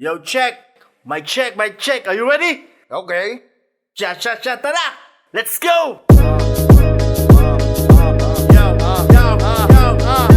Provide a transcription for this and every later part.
Yo, check! Mic check, mic check. Are you ready? Okay. Cha-cha-cha, tara! Let's go!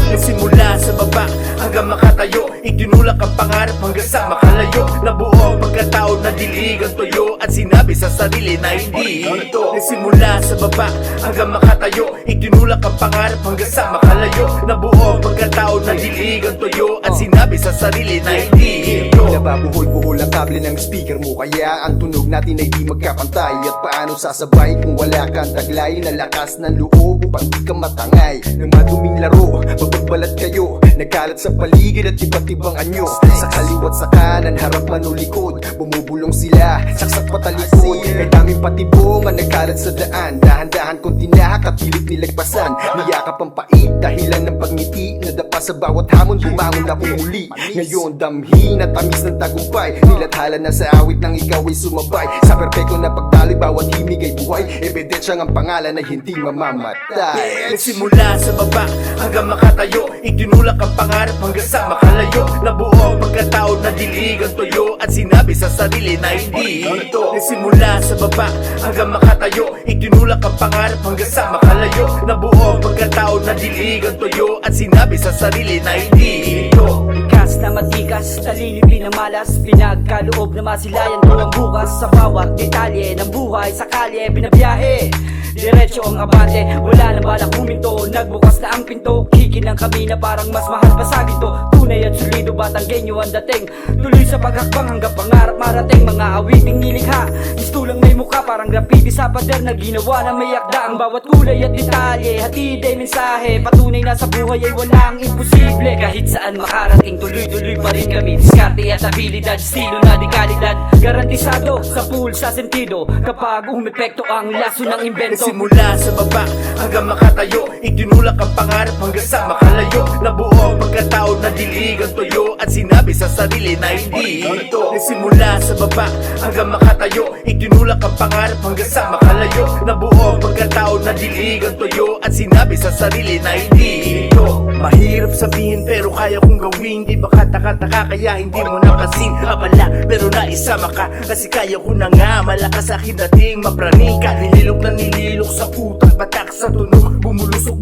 Nagsimula sa baba hanggang makatayo, itinulak ang pangarap hanggang sa makalayo. Nabuo ang pagkatao na dilig ang tuyo at sinabi sa sarili na hindi ito. Nagsimula sa baba hanggang makatayo, itinulak ang pangarap hanggang sa makalayo. Nabuo ang pagkatao na dilig ang tuyo at sinabi sa sarili na hindi ito. Nababuhol-buhol ang kable ng speaker mo, kaya ang tunog natin ay di magkapantay. At paano sasabay kung wala kang taglay na lakas ng loob upang di ka matangay ng maduming laro? Magbabalat kayo, nagkalat sa paligid at iba't ibang anyo. Sa kaliwat sa kanan, harap man o likod, bumubulong sila, saksak patalikod. May daming patibong ang nagkalat sa daan, dahan-dahan kong tinahak at pilit nilagpasan. Niyakap ang pait, dahilan ng pagngiti, nadapa sa bawat hamon, bumangon ako muli. Ngayon damhin at tamis ng tagumpay, nilathala na sa awit ng ikaw ay sumabay. Sa perpekto na pagdaloy, bawat himig ay buhay, ebidensya ang pangalan ay hindi mamamatay. Nagsimula sa baba hanggang makatayo, itinulak ang pangarap hanggang sa makalayo. Nabuo ang pagkatao na dilig ang tuyo at sinabi sa sarili na hindi ito. Nagsimula sa baba hanggang makatayo, itinulak ang pangarap hanggang sa makalayo. Nabuo ang pagkatao na dilig ang tuyo at sinabi sa sarili na hindi ito. Tikas na matikas, talino pinamalas, pinagkaloob na masilayan ko ang bukas. Sa bawat detalye ng buhay sa kalye binabiyahe, diretso ang abante, wala na balak huminto. Nagbukas na ang pinto, kikinang kami na parang mas mahal pa sa ginto. Tunay at solido, batang genyo ang dating, tuloy sa paghakbang hanggang pangarap marating. Mga awiting nilikha, istulang may mukha, parang graffiti sa pader na ginawa na may akda. Ang bawat kulay at detalye, hatid ay mensahe, patunay na sa buhay ay walang imposible. Kahit saan makarating, tuloy-tuloy pa rin kami. Diskarte at abilidad, estilo na di kalidad, garantisado sa pool sa sentido kapag umepekto ang laso ng invento. Simula sa baba hanggang makatayo, itinulak ang pangarap hanggang sa makalayo. Nabuo ang pagkatao na dilig ang tuyo at sinabi sa sarili na hindi ito. Nagsimula sa baba hanggang makatayo, itinulak ang pangarap hanggang sa makalayo. Nabuo ang pagkatao na dilig ang tuyo at sinabi sa sarili na hindi ito. Mahirap sabihin pero kaya kong gawin, di ba kataka-taka kaya hindi mo na kasing abala. Pero naisama ka kasi kaya ko na nga, malakas akin dating mapraning ka. Nililok na nililok sa utang, patak sa tunog, bumulusok,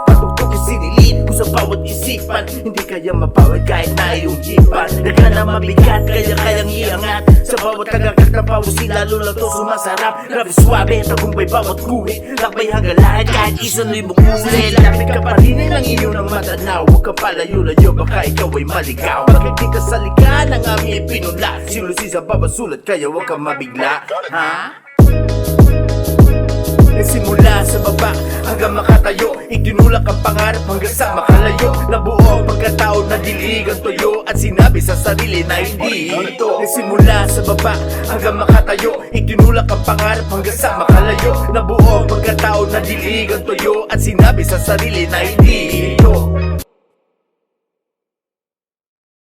patugtog yung sinilid ko sa bawat isipan. Hindi kaya mapawid kahit na iyong hipan. Nagka na mabigat kaya kayang iangat, sa bawat tagagat ng pawusin lalo lang to sumasarap. Grabe swabe, tagumpay bawat guhit, lakbay hanggang lahat kahit isang libong ulit. Lapit ka pa rin ng iyong ng matanaw, huwag kang palayo-layo baka ikaw ay maligaw. Bakit di ka sa liga ng aming ipinula, silusi sa babasulat kaya huwag kang mabigla. Ha? Nagsimula sa baba hanggang makatayo, itinulak ang pangarap hanggang sa makalayo. Nabuo ang pagkatao na dilig ang tuyo at sinabi sa sarili na hindi ito. Nagsimula sa baba hanggang makatayo, itinulak ang pangarap hanggang sa makalayo. Nabuo ang pagkatao na dilig ang tuyo at sinabi sa sarili na hindi ito.